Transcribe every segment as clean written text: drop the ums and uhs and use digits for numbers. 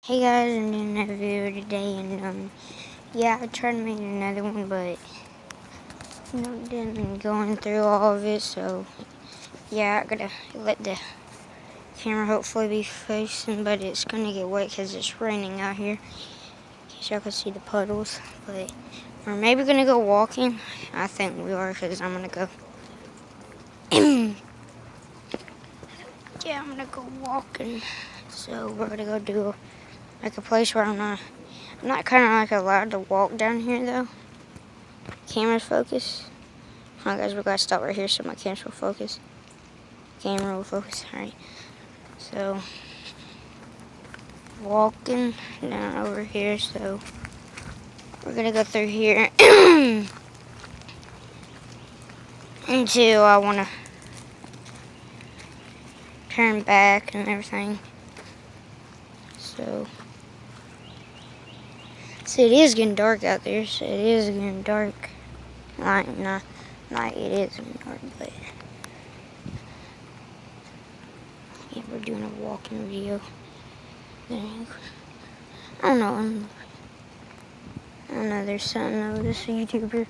Hey guys, I'm doing another video today, and yeah, I tried to make another one, but didn't going through all of it. So yeah, I gotta let the camera hopefully be facing, but it's gonna get wet because it's raining out here. In case y'all can see the puddles, but we're maybe gonna go walking. I think we are, because I'm gonna go. Yeah, I'm gonna go walking. So we're gonna go do like a place where I'm not kind of like allowed to walk down here though. Camera focus. Alright guys, we gotta stop right here so my camera will focus. Camera will focus. Alright. So walking down over here, so we're gonna go through here until I wanna turn back and everything. So see, it is getting dark out there, so it is getting dark. Like not it is getting dark, but yeah, we're doing a walking video. I don't know, there's something of this YouTuber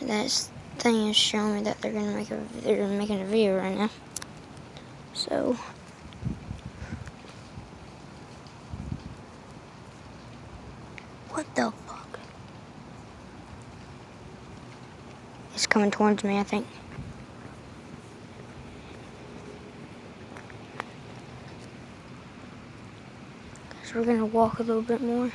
that thing is showing me that they're making a video right now. So what the fuck? It's coming towards me, I think. So we're gonna walk a little bit more.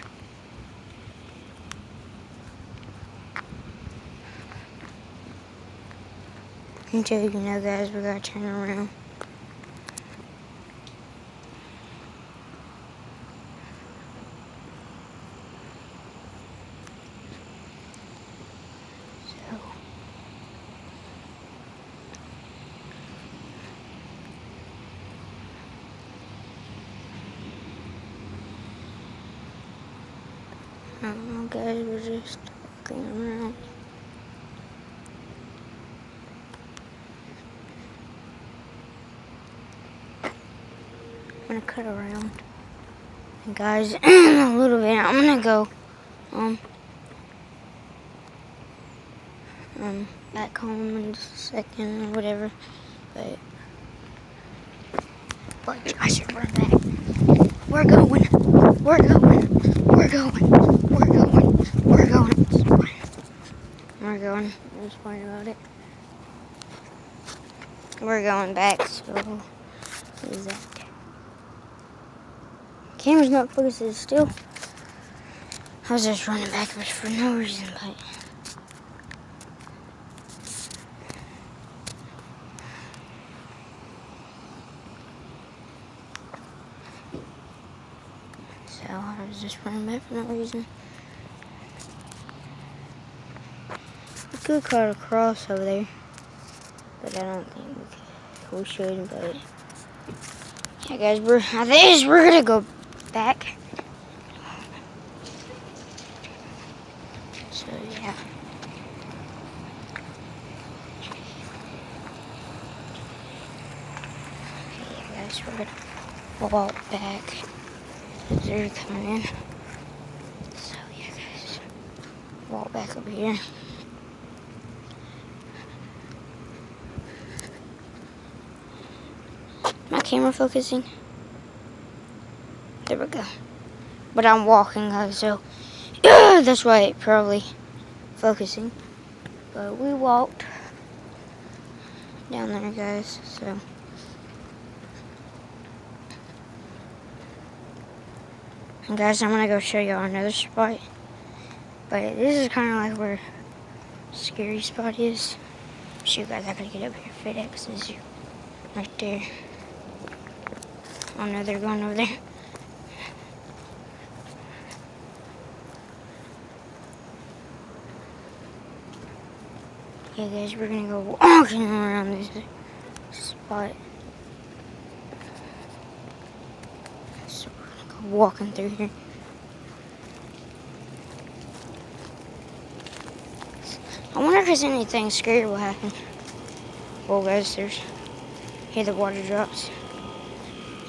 Until you know, guys, we gotta turn around. So I don't know, guys, we're just walking around. I'm gonna cut around. And guys, in a little bit, I'm gonna go back home in just a second or whatever. But I should run back. We're going. We're going. We're going. We're going. We're going. We're going. I'm just worried about it. We're going back, so what is that? Camera's not focusing still. I was just running backwards for no reason, but so I was just running back for no reason. We could cut across over there, but I don't think we should. But yeah, guys, we're gonna go back. So yeah. Okay, guys, we're gonna walk back. They're coming in. So yeah, guys, walk back over here. My camera focusing? There we go. But I'm walking, guys, so that's why it probably focusing. But we walked down there, guys, so. And guys, I'm gonna go show y'all another spot. But this is kind of like where scary spot is. Shoot, guys, I gotta get up here. FedEx is right there. Oh no, they're going over there. Yeah, guys, we're gonna go walking around this spot. So we're gonna go walking through here. I wonder if there's anything scary will happen. Well, guys, hear the water drops.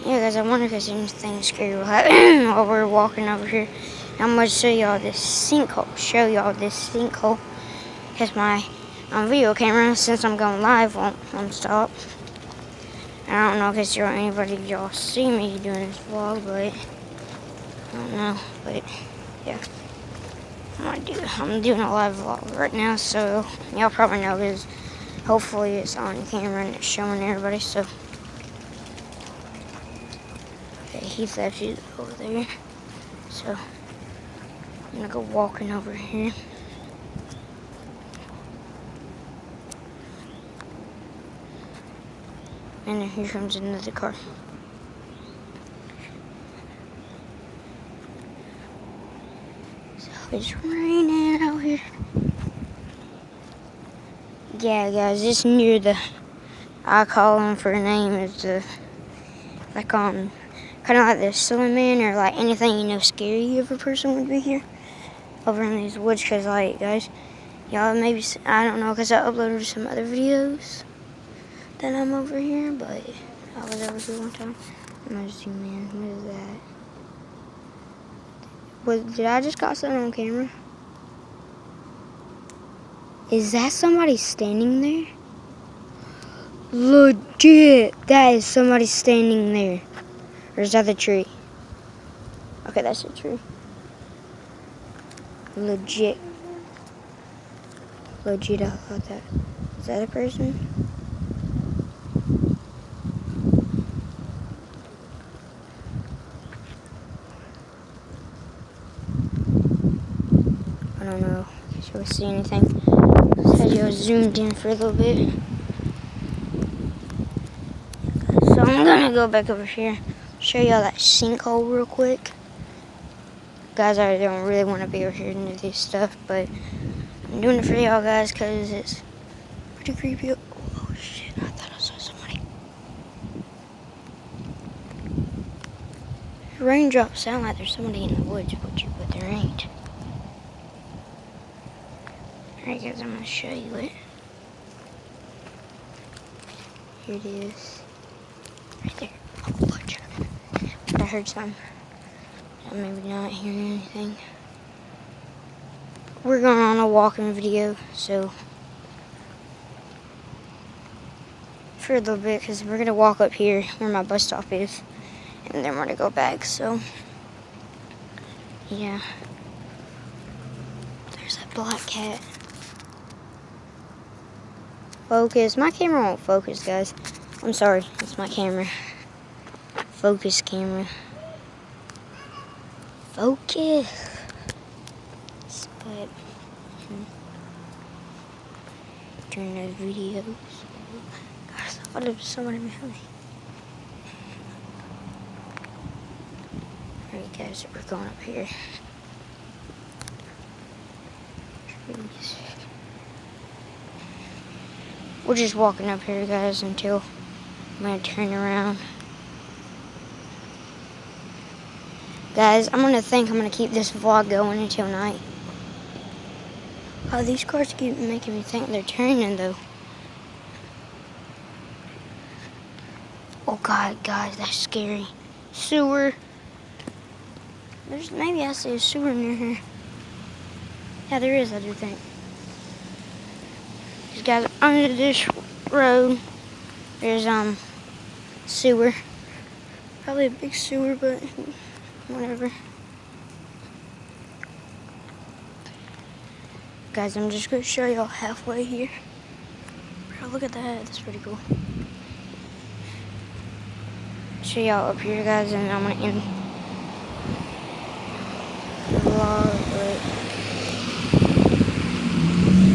Yeah, guys, I wonder if anything scary will happen while we're walking over here. I'm going to show y'all this sinkhole. Because my video camera, since I'm going live, won't stop. I don't know if anybody y'all see me doing this vlog, but I don't know. But yeah, I'm doing a live vlog right now, so y'all probably know because hopefully it's on camera and it's showing everybody. So okay, he's actually over there. So I'm gonna go walking over here. And then here comes another car. So it's raining out here. Yeah, guys, it's near the, I call him for a name, it's the, like kind of like the silly man or like anything, scary of a person would be here. Over in these woods, because like, guys, y'all maybe, I don't know, because I uploaded some other videos that I'm over here, but I was over here one time. I'm gonna zoom in. What is that? Did I just got something on camera? Is that somebody standing there? Legit, that is somebody standing there. Or is that the tree? Okay, that's the tree. Legit, I thought that. Is that a person? I don't know. Can't really see anything. This video zoomed in for a little bit. So I'm gonna go back over here, show y'all that sinkhole real quick. Guys, I don't really want to be over here into this stuff, but I'm doing it for y'all guys because it's pretty creepy. Oh shit, I thought I saw somebody. Raindrops sound like there's somebody in the woods, but there ain't. Alright guys, I'm going to show you it. Here it is. Right there. Oh, watch out. But I heard something. I'm maybe not hearing anything. We're going on a walking video, so for a little bit, because we're going to walk up here where my bus stop is, and then we're going to go back, so yeah. There's that black cat. Focus. My camera won't focus, guys. I'm sorry. It's my camera. Focus camera. Focus. But during those videos, gosh, I thought there was somebody behind me. Alright, guys, we're going up here. Trees. We're just walking up here, guys, until I'm going to turn around. Guys, I'm going to keep this vlog going until night. Oh, these cars keep making me think they're turning, though. Oh, God, guys, that's scary. Sewer. Maybe I see a sewer near here. Yeah, there is, I do think. These guys, under this road, there's sewer. Probably a big sewer, but whatever. Guys, I'm just gonna show y'all halfway here. Bro, look at that, that's pretty cool. Show y'all up here, guys, and I'm gonna end the vlog, but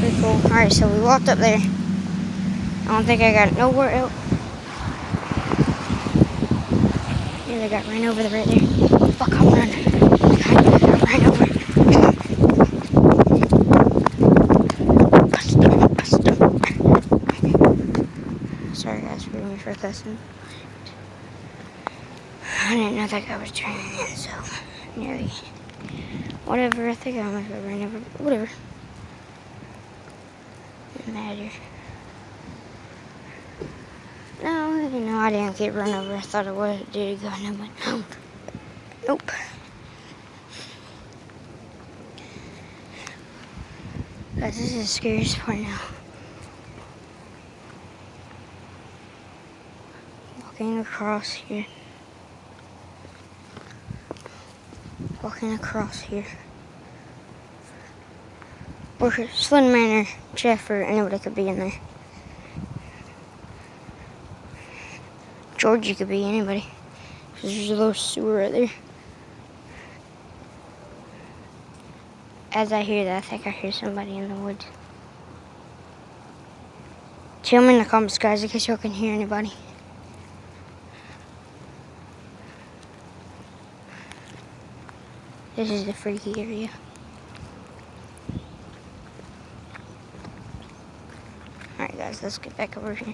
pretty cool. Alright, so we walked up there. I don't think I got nowhere else. Yeah, they got ran over right there. Fuck, I'm running. God, I got ran over. Sorry guys, forgive me for cussing. I didn't know that guy was turning in, so nearly. Whatever, I think I might have ran over. Whatever. Doesn't matter. No, No, I didn't get run over. I thought it was. Did it go? No, but no. Nope. Guys, this is the scariest part now. Walking across here. Walking across here. Or Slim Man or Jeff or anybody could be in there. Georgie could be anybody. There's a little sewer right there. As I hear that, I think I hear somebody in the woods. Tell me in the comments, guys, in case y'all can hear anybody. This is the freaky area. Alright guys, let's get back over here.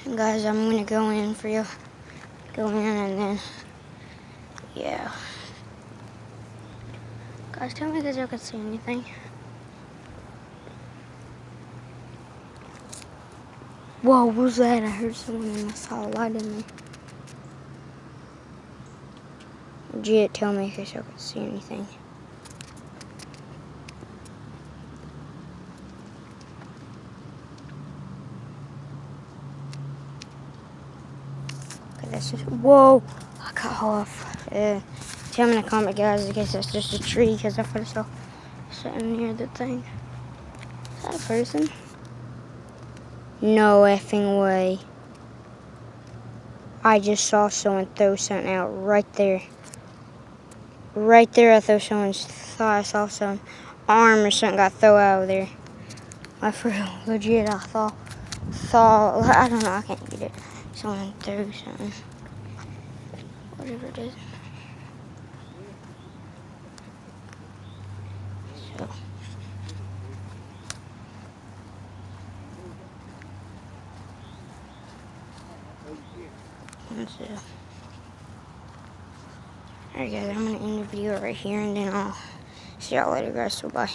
And guys, I'm gonna go in for you. Go in and then, yeah. Guys, tell me if y'all can see anything. Whoa, what was that? I heard someone and I saw a light in there. Legit, tell me if y'all can see anything. Okay, that's just, whoa, I got off. Tell me in the comment, guys, in case that's just a tree, because I thought I saw something near the thing. Is that a person? No effing way. I just saw someone throw something out right there. Right there, I thought I saw some arm or something got thrown out of there. I for real, legit, I thought, I don't know, I can't get it. Someone threw something. Whatever it is. So. Alright guys, I'm going to end the video right here and then I'll see y'all later guys, so bye.